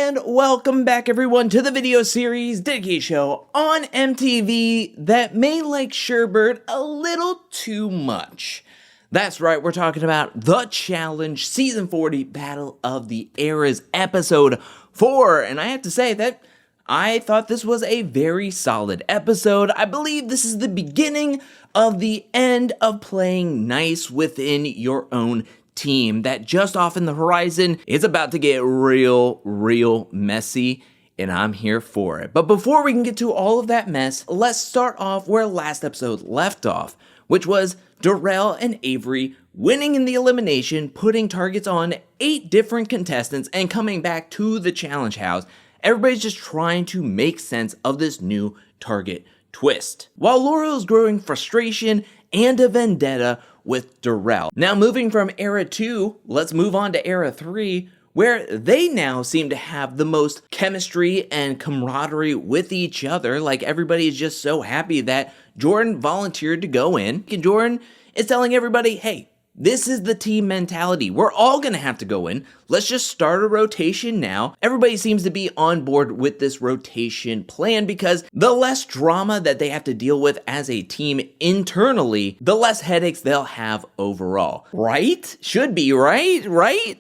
And welcome back everyone to the video series dedicated show on MTV that may like Sherbert a little too much. That's right, we're talking about The Challenge Season 40 Battle of the Eras Episode 4. And I have to say that I thought this was a very solid episode. I believe this is the beginning of the end of playing nice within your own team. That just off in the horizon is about to get real messy, and I'm here for it. But before we can get to all of that mess, let's start off where last episode left off, which was Darrell and Avery winning in the elimination, putting targets on 8 different contestants and coming back to the challenge house. Everybody's just trying to make sense of this new target twist, while Laurel's growing frustration and a vendetta with Darrell. Now moving from Era 2, let's move on to Era 3, where they now seem to have the most chemistry and camaraderie with each other. Like, everybody is just so happy that Jordan volunteered to go in. And Jordan is telling everybody, hey, this is the team mentality. We're all gonna have to go in. Let's just start a rotation now. Everybody seems to be on board with this rotation plan because the less drama that they have to deal with as a team internally, the less headaches they'll have overall. Right? Should be, right?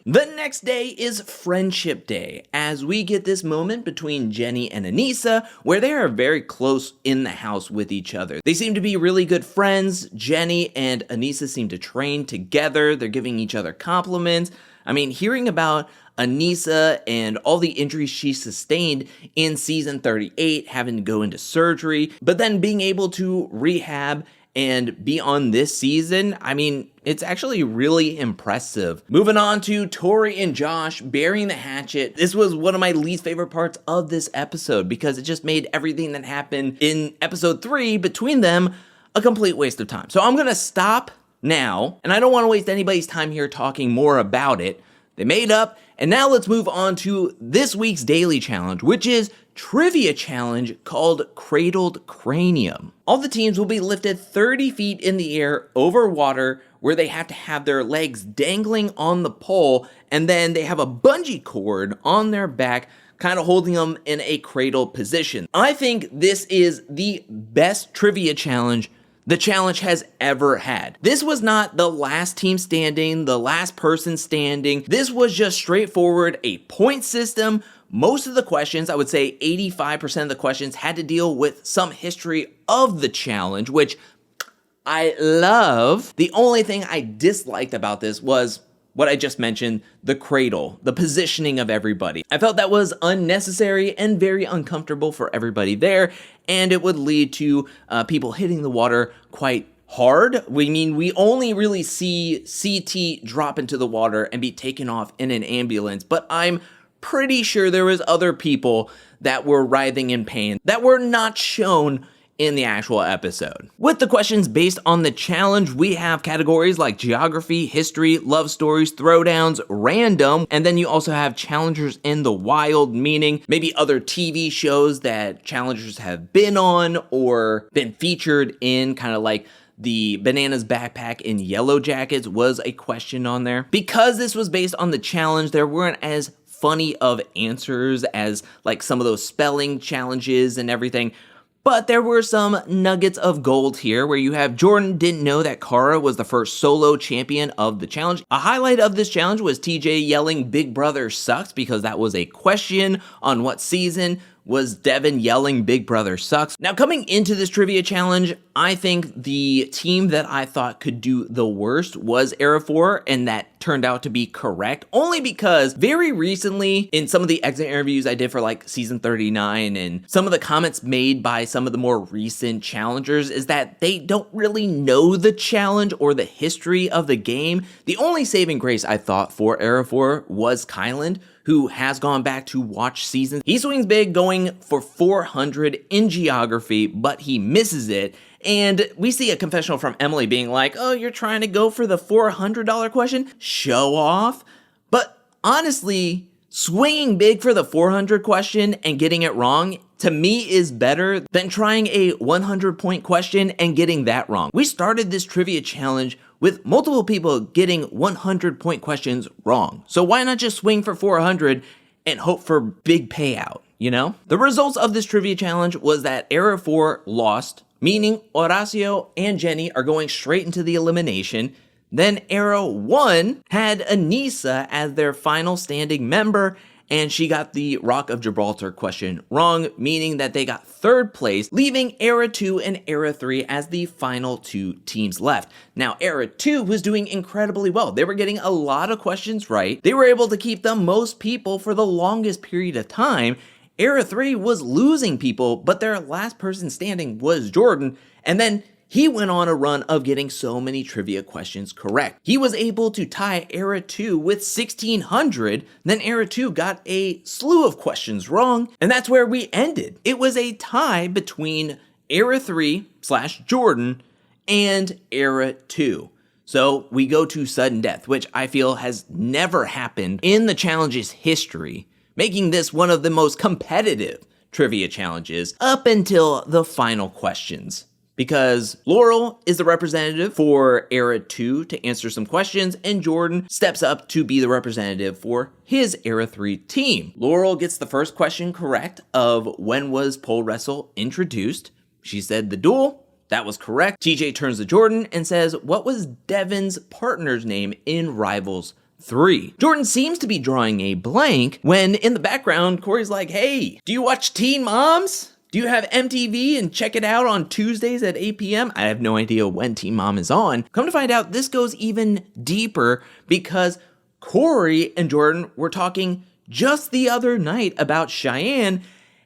The next day is Friendship Day, as we get this moment between Jenny and Anissa, where they are very close in the house with each other. They seem to be really good friends. Jenny and Anissa seem to train together. They're giving each other compliments. I mean, hearing about Anissa and all the injuries she sustained in season 38, having to go into surgery, but then being able to rehab and be on this season, I mean, it's actually really impressive. Moving on to Tori and Josh burying the hatchet. This was one of my least favorite parts of this episode because it just made everything that happened in episode 3 between them a complete waste of time. So I'm gonna stop now, and I don't want to waste anybody's time here talking more about it. They made up, and now let's move on to this week's daily challenge, which is trivia challenge called Cradled Cranium. All the teams will be lifted 30 feet in the air over water, where they have to have their legs dangling on the pole, and then they have a bungee cord on their back, kind of holding them in a cradle position. I think this is the best trivia challenge the challenge has ever had. This was not the last team standing, the last person standing. This was just straightforward, a point system. Most of the questions, I would say 85% of the questions, had to deal with some history of the challenge, which I love. The only thing I disliked about this was what I just mentioned, the cradle, the positioning of everybody. I felt that was unnecessary and very uncomfortable for everybody there, and it would lead to people hitting the water quite hard. We only really see CT drop into the water and be taken off in an ambulance, but I'm pretty sure there was other people that were writhing in pain that were not shown in the actual episode. With the questions based on the challenge, we have categories like geography, history, love stories, throwdowns, random, and then you also have challengers in the wild, meaning maybe other TV shows that challengers have been on or been featured in, kind of like the Bananas backpack in Yellow Jackets was a question on there. Because this was based on the challenge, there weren't as funny of answers as like some of those spelling challenges and everything. But there were some nuggets of gold here, where you have Jordan didn't know that Cara was the first solo champion of the challenge. A highlight of this challenge was TJ yelling Big Brother sucks, because that was a question on what season was Devin yelling Big Brother sucks. Now, coming into this trivia challenge, I think the team that I thought could do the worst was Era 4, and that turned out to be correct, only because very recently in some of the exit interviews I did for like season 39 and some of the comments made by some of the more recent challengers is that they don't really know the challenge or the history of the game. The only saving grace I thought for Era 4 was Kyland, who has gone back to watch seasons. He swings big going for 400 in geography, but he misses it. And we see a confessional from Emily being like, oh, you're trying to go for the $400 question? Show off. But honestly, swinging big for the 400 question and getting it wrong, to me, is better than trying a 100-point question and getting that wrong. We started this trivia challenge with multiple people getting 100-point questions wrong. So why not just swing for 400 and hope for big payout, you know? The results of this trivia challenge was that Era 4 lost, meaning Horacio and Jenny are going straight into the elimination. Then Era 1 had Anissa as their final standing member, and she got the Rock of Gibraltar question wrong, meaning that they got third place, leaving Era 2 and Era 3 as the final two teams left. Now, Era 2 was doing incredibly well. They were getting a lot of questions right. They were able to keep the most people for the longest period of time. Era 3 was losing people, but their last person standing was Jordan, and then he went on a run of getting so many trivia questions correct. He was able to tie Era 2 with 1,600, then Era 2 got a slew of questions wrong, and that's where we ended. It was a tie between Era 3/Jordan and Era 2. So we go to sudden death, which I feel has never happened in the challenge's history, making this one of the most competitive trivia challenges up until the final questions. Because Laurel is the representative for Era 2 to answer some questions, and Jordan steps up to be the representative for his Era 3 team. Laurel gets the first question correct of when was pole wrestle introduced. She said the duel. That was correct. TJ turns to Jordan and says, what was Devin's partner's name in Rivals 3? Jordan seems to be drawing a blank when in the background, Corey's like, hey, do you watch Teen Moms? Do you have MTV and check it out on Tuesdays at 8 p.m.? I have no idea when Teen Mom is on. Come to find out, this goes even deeper because Corey and Jordan were talking just the other night about Cheyenne.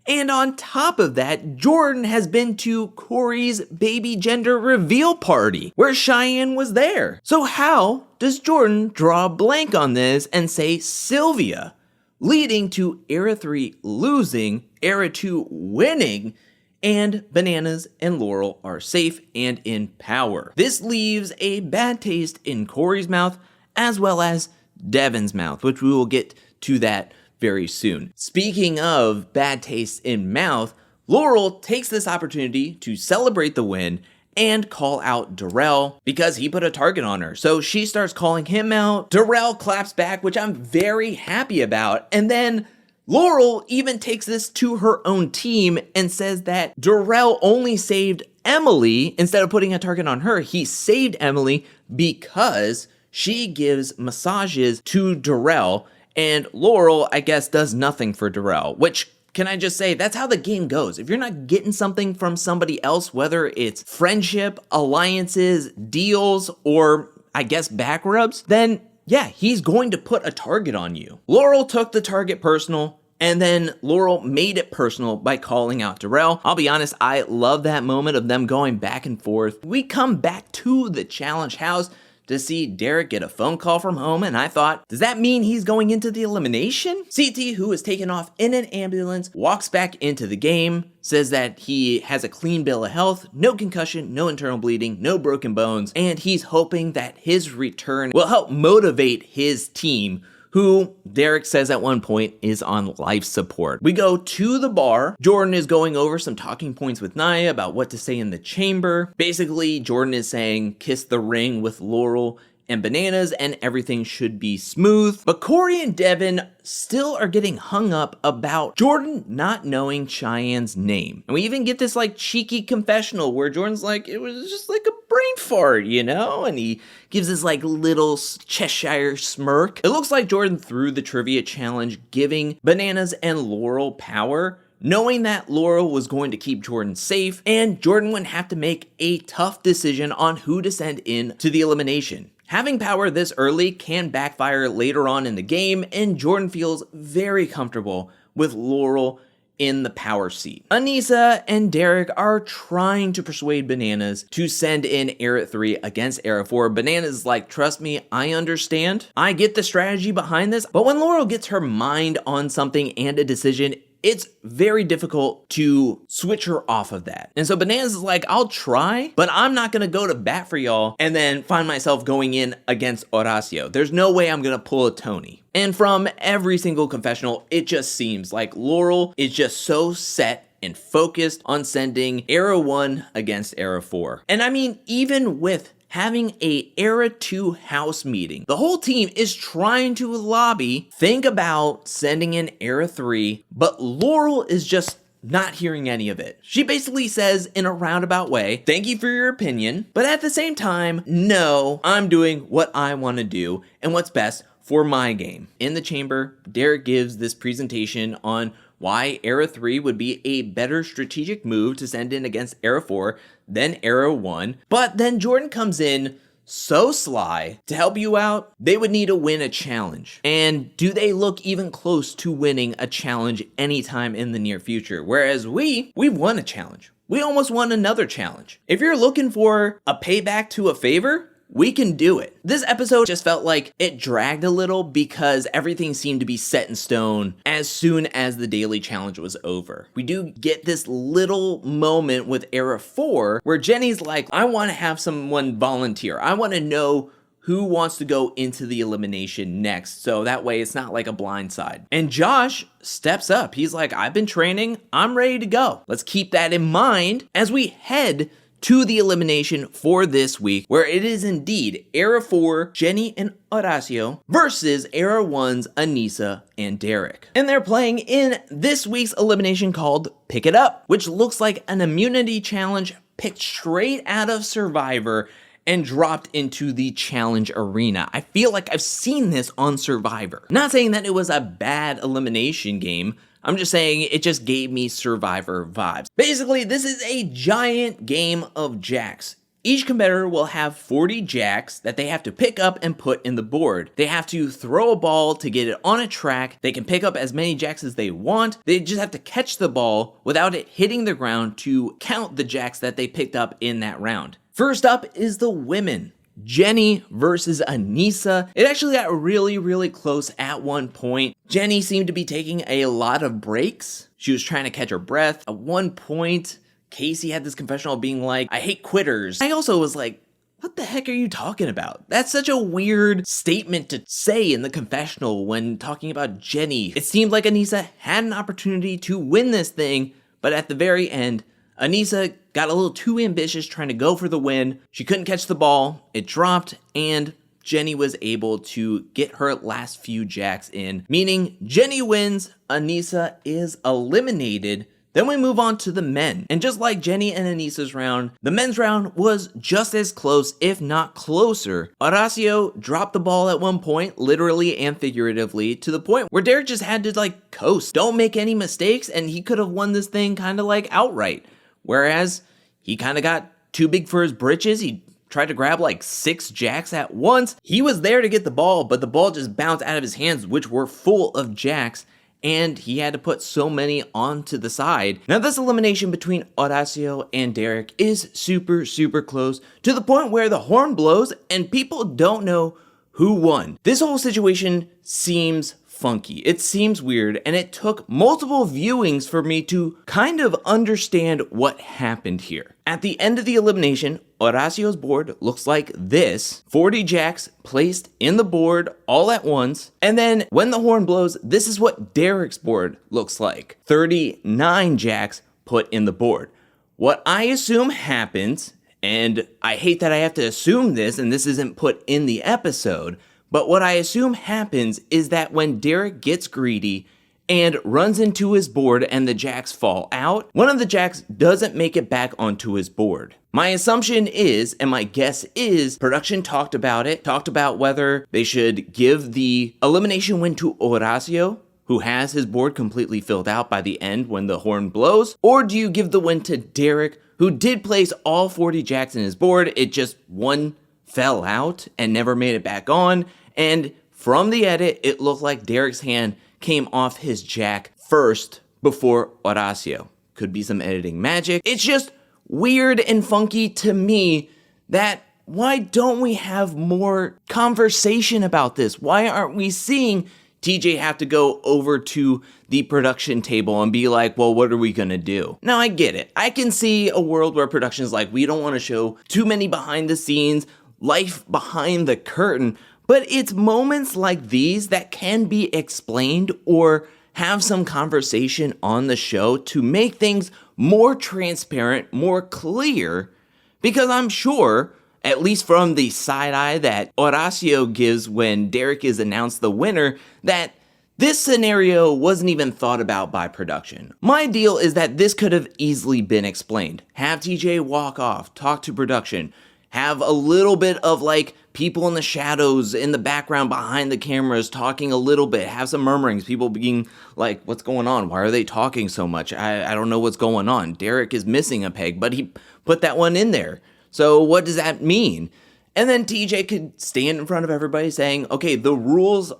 And on top of that, Jordan has been to Corey's baby gender reveal party where Cheyenne was there. So how does Jordan draw a blank on this and say Sylvia? Leading to Era 3 losing, Era 2 winning, and Bananas and Laurel are safe and in power. This leaves a bad taste in Corey's mouth as well as Devin's mouth, which we will get to that very soon. Speaking of bad taste in mouth, Laurel takes this opportunity to celebrate the win and call out Darrell because he put a target on her. So she starts calling him out. Darrell claps back, which I'm very happy about. And then Laurel even takes this to her own team and says that Darrell only saved Emily. Instead of putting a target on her, he saved Emily because she gives massages to Darrell. And Laurel, I guess, does nothing for Darrell, which, can I just say, that's how the game goes. If you're not getting something from somebody else, whether it's friendship, alliances, deals, or I guess back rubs, then yeah, he's going to put a target on you. Laurel took the target personal, and then Laurel made it personal by calling out Darrell. I'll be honest, I love that moment of them going back and forth. We come back to the challenge house to see Derek get a phone call from home, and I thought, does that mean he's going into the elimination? CT, who is taken off in an ambulance, walks back into the game, says that he has a clean bill of health, no concussion, no internal bleeding, no broken bones, and he's hoping that his return will help motivate his team, who Derek says at one point is on life support. We go to the bar. Jordan is going over some talking points with Nia about what to say in the chamber. Basically, Jordan is saying, kiss the ring with Laurel and Bananas and everything should be smooth. But Corey and Devin still are getting hung up about Jordan not knowing Cheyenne's name. And we even get this like cheeky confessional where Jordan's like, it was just like a brain fart, you know? And he gives this like little Cheshire smirk. It looks like Jordan threw the trivia challenge, giving Bananas and Laurel power, knowing that Laurel was going to keep Jordan safe, and Jordan wouldn't have to make a tough decision on who to send in to the elimination. Having power this early can backfire later on in the game, and Jordan feels very comfortable with Laurel in the power seat. Anissa and Derek are trying to persuade Bananas to send in Era 3 against Era 4. Bananas is like, trust me, I understand. I get the strategy behind this, but when Laurel gets her mind on something and a decision, it's very difficult to switch her off of that. And so Bananas is like, I'll try, but I'm not gonna go to bat for y'all and then find myself going in against Horacio. There's no way I'm gonna pull a Tony. And from every single confessional, it just seems like Laurel is just so set and focused on sending Era 1 against Era 4. And I mean, even with having a Era 2 house meeting. The whole team is trying to lobby, think about sending in Era 3, but Laurel is just not hearing any of it. She basically says in a roundabout way, thank you for your opinion, but at the same time, no, I'm doing what I want to do and what's best for my game. In the chamber, Darrell gives this presentation on why Era 3 would be a better strategic move to send in against Era 4 than Era 1, but then Jordan comes in so sly. To help you out, they would need to win a challenge. And do they look even close to winning a challenge anytime in the near future? Whereas we've won a challenge. We almost won another challenge. If you're looking for a payback to a favor, we can do it. This episode just felt like it dragged a little because everything seemed to be set in stone as soon as the daily challenge was over. We do get this little moment with Era 4 where Jenny's like, I want to have someone volunteer. I want to know who wants to go into the elimination next, so that way it's not like a blindside. And Josh steps up. He's like, I've been training. I'm ready to go. Let's keep that in mind as we head to the elimination for this week, where it is indeed Era 4, Jenny and Horacio versus Era 1's Anissa and Derek. And they're playing in this week's elimination called Pick It Up, which looks like an immunity challenge picked straight out of Survivor and dropped into the challenge arena. I feel like I've seen this on Survivor. Not saying that it was a bad elimination game, I'm just saying it just gave me Survivor vibes. Basically, this is a giant game of jacks. Each competitor will have 40 jacks that they have to pick up and put in the board. They have to throw a ball to get it on a track. They can pick up as many jacks as they want. They just have to catch the ball without it hitting the ground to count the jacks that they picked up in that round. First up is the women. Jenny versus Anissa. It actually got really close at one point. Jenny seemed to be taking a lot of breaks. She was trying to catch her breath. At one point, Casey had this confessional being like, I hate quitters. I also was like, what the heck are you talking about? That's such a weird statement to say in the confessional when talking about Jenny. It seemed like Anissa had an opportunity to win this thing, but at the very end, Anissa got a little too ambitious trying to go for the win. She couldn't catch the ball, it dropped, and Jenny was able to get her last few jacks in, meaning Jenny wins, Anissa is eliminated. Then we move on to the men, and just like Jenny and Anissa's round, the men's round was just as close, if not closer. Horacio dropped the ball at one point, literally and figuratively, to the point where Derek just had to coast, don't make any mistakes, and he could have won this thing kind of outright. Whereas he kind of got too big for his britches. He tried to grab 6 jacks at once. He was there to get the ball, but the ball just bounced out of his hands, which were full of jacks, and he had to put so many onto the side. Now, this elimination between Horacio and Derek is super close, to the point where the horn blows and people don't know who won. This whole situation seems funky. It seems weird, and it took multiple viewings for me to kind of understand what happened here. At the end of the elimination, Horacio's board looks like this. 40 jacks placed in the board all at once. And then when the horn blows, this is what Derek's board looks like. 39 jacks put in the board. What I assume happens, and I hate that I have to assume this and this isn't put in the episode, but what I assume happens is that when Derek gets greedy and runs into his board and the jacks fall out, one of the jacks doesn't make it back onto his board. My assumption is, and my guess is, production talked about whether they should give the elimination win to Horacio, who has his board completely filled out by the end when the horn blows, or do you give the win to Derek, who did place all 40 jacks in his board, it just one fell out and never made it back on, and from the edit, it looked like Derek's hand came off his jack first before Horacio. Could be some editing magic. It's just weird and funky to me that why don't we have more conversation about this? Why aren't we seeing TJ have to go over to the production table and be like, well, what are we gonna do? Now, I get it. I can see a world where production is like, we don't want to show too many behind the scenes, life behind the curtain, but it's moments like these that can be explained or have some conversation on the show to make things more transparent, more clear, because I'm sure, at least from the side eye that Horacio gives when Derek is announced the winner, that this scenario wasn't even thought about by production. My deal is that this could have easily been explained. Have TJ walk off, talk to production, have a little bit of like people in the shadows in the background behind the cameras talking a little bit, have some murmurings, people being like, what's going on? Why are they talking so much? I don't know what's going on. Derek is missing a peg, but he put that one in there. So what does that mean? And then TJ could stand in front of everybody saying, okay, the rules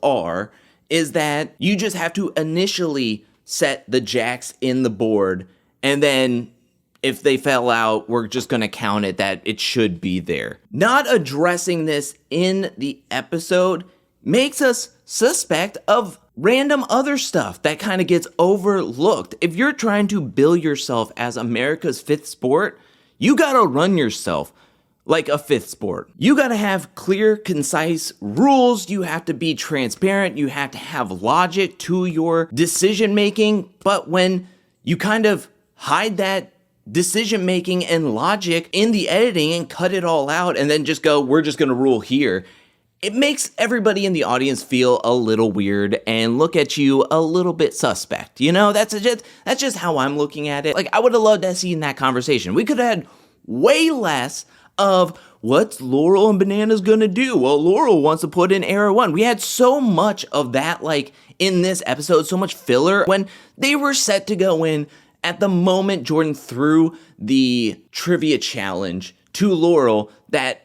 is that you just have to initially set the jacks in the board, and then if they fell out, we're just going to count it that it should be there. Not addressing this in the episode makes us suspect of random other stuff that kind of gets overlooked. If you're trying to bill yourself as America's fifth sport, you gotta run yourself like a fifth sport. You gotta have clear, concise rules. You have to be transparent. You have to have logic to your decision making. But when you kind of hide that decision making and logic in the editing and cut it all out and then just go, we're just gonna rule here, it makes everybody in the audience feel a little weird and look at you a little bit suspect. You know, that's just how I'm looking at it. Like, I would have loved to have seen that conversation. We could have had way less of what's Laurel and Bananas gonna do? Well, Laurel wants to put in Era 1. We had so much of that, like, in this episode, so much filler when they were set to go in at the moment Jordan threw the trivia challenge to Laurel that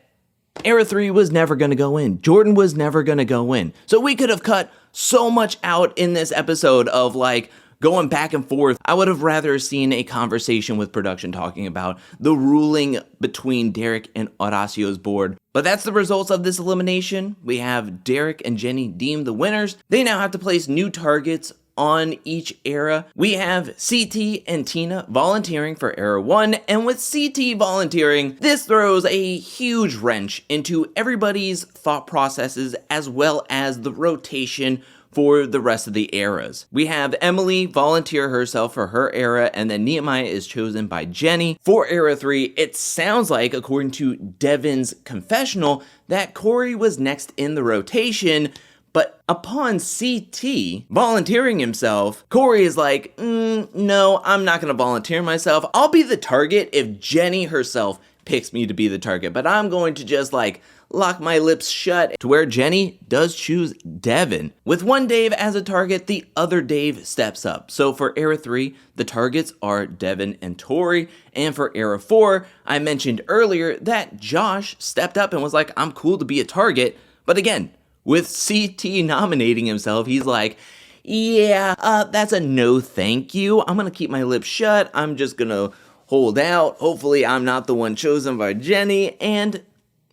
Era 3 was never gonna go in. Jordan was never gonna go in. So we could have cut so much out in this episode of, like, going back and forth. I would have rather seen a conversation with production talking about the ruling between Derek and Horacio's board. But that's the results of this elimination. We have Derek and Jenny deemed the winners. They now have to place new targets on each era. We have CT and Tina volunteering for Era 1, and with CT volunteering, this throws a huge wrench into everybody's thought processes as well as the rotation for the rest of the eras. We have Emily volunteer herself for her era, and then Nehemiah is chosen by Jenny. For Era 3, it sounds like, according to Devin's confessional, that Corey was next in the rotation, but upon CT volunteering himself, Corey is like, no, I'm not gonna volunteer myself. I'll be the target if Jenny herself picks me to be the target, but I'm going to just like lock my lips shut, to where Jenny does choose Devin. With one Dave as a target, the other Dave steps up. So for Era 3, the targets are Devin and Tori, and for Era 4, I mentioned earlier that Josh stepped up and was like, I'm cool to be a target, but again, with CT nominating himself, he's like, yeah, that's a no thank you. I'm gonna keep my lips shut. I'm just gonna hold out. Hopefully I'm not the one chosen by Jenny, and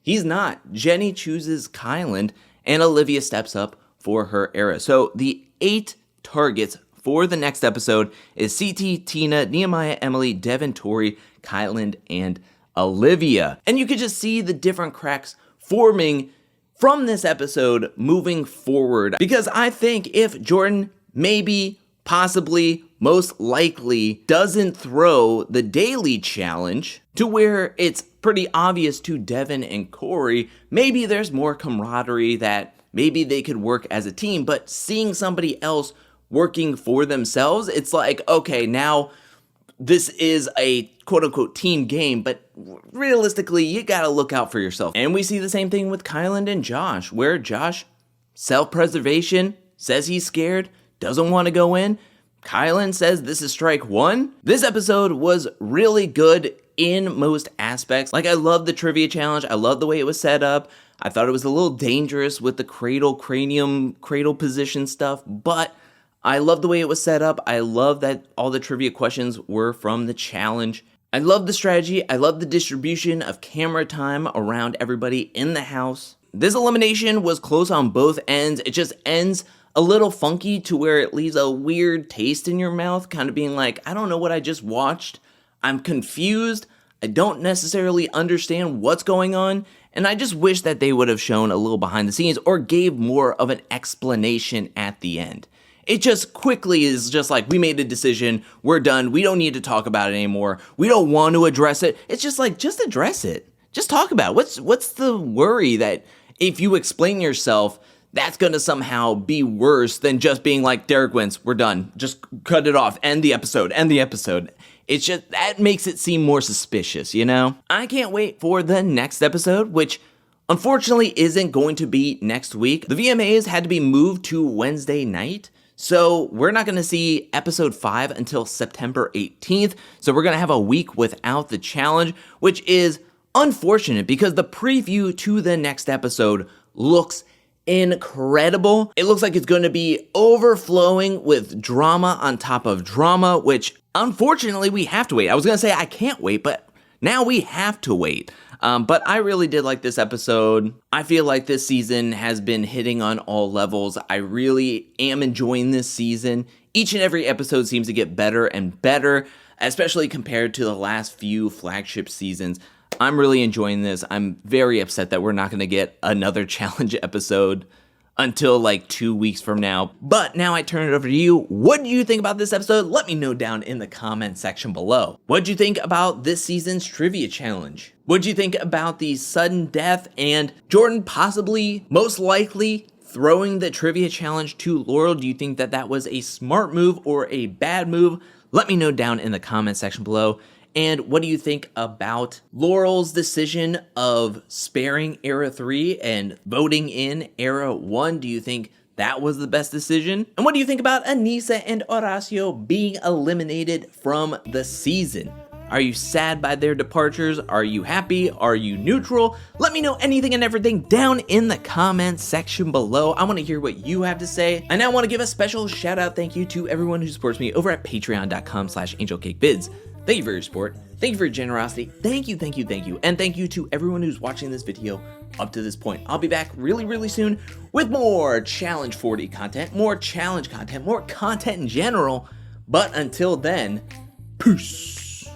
he's not. Jenny chooses Kyland, and Olivia steps up for her era. So the 8 targets for the next episode is CT, Tina, Nehemiah, Emily, Devin, Tori, Kyland, and Olivia. And you could just see the different cracks forming from this episode moving forward. Because I think if Jordan maybe, possibly, most likely doesn't throw the daily challenge to where it's pretty obvious to Devin and Corey, maybe there's more camaraderie that maybe they could work as a team, but seeing somebody else working for themselves, it's like, okay, now this is a quote-unquote team game, but realistically, you gotta look out for yourself. And we see the same thing with Kyland and Josh, where Josh, self-preservation, says he's scared, doesn't want to go in. Kyland says this is strike one. This episode was really good in most aspects. Like, I love the trivia challenge. I love the way it was set up. I thought it was a little dangerous with the cradle position stuff, but I love the way it was set up. I love that all the trivia questions were from the challenge. I love the strategy. I love the distribution of camera time around everybody in the house. This elimination was close on both ends. It just ends a little funky to where it leaves a weird taste in your mouth, kind of being like, I don't know what I just watched. I'm confused. I don't necessarily understand what's going on. And I just wish that they would have shown a little behind the scenes or gave more of an explanation at the end. It just quickly is just like, we made a decision, we're done, we don't need to talk about it anymore, we don't want to address it. It's just like, just address it. just talk about it. What's the worry that if you explain yourself, that's going to somehow be worse than just being like, Derek wins, we're done. Just cut it off, end the episode. It's just, that makes it seem more suspicious, you know? I can't wait for the next episode, which unfortunately isn't going to be next week. The VMAs had to be moved to Wednesday night, so we're not going to see episode 5 until September 18th. So we're going to have a week without the challenge, which is unfortunate because the preview to the next episode looks incredible. It looks like it's going to be overflowing with drama on top of drama, which unfortunately we have to wait. I was going to say I can't wait, but now we have to wait. But I really did like this episode. I feel like this season has been hitting on all levels. I really am enjoying this season. Each and every episode seems to get better and better, especially compared to the last few flagship seasons. I'm really enjoying this. I'm very upset that we're not going to get another challenge episode until like 2 weeks from now. But now I turn it over to you. What do you think about this episode? Let me know down in the comment section below. What do you think about this season's trivia challenge? What do you think about the sudden death and Jordan possibly, most likely, throwing the trivia challenge to Laurel? Do you think that that was a smart move or a bad move? Let me know down in the comment section below. And what do you think about Laurel's decision of sparing Era 3 and voting in Era 1? Do you think that was the best decision? And what do you think about Anissa and Horacio being eliminated from the season? Are you sad by their departures? Are you happy? Are you neutral? Let me know anything and everything down in the comment section below. I want to hear what you have to say. I now want to give a special shout out thank you to everyone who supports me over at patreon.com/angelcakevids. Thank you for your support. Thank you for your generosity. Thank you. And thank you to everyone who's watching this video up to this point. I'll be back really soon with more Challenge 40 content, more challenge content, more content in general. But until then, peace.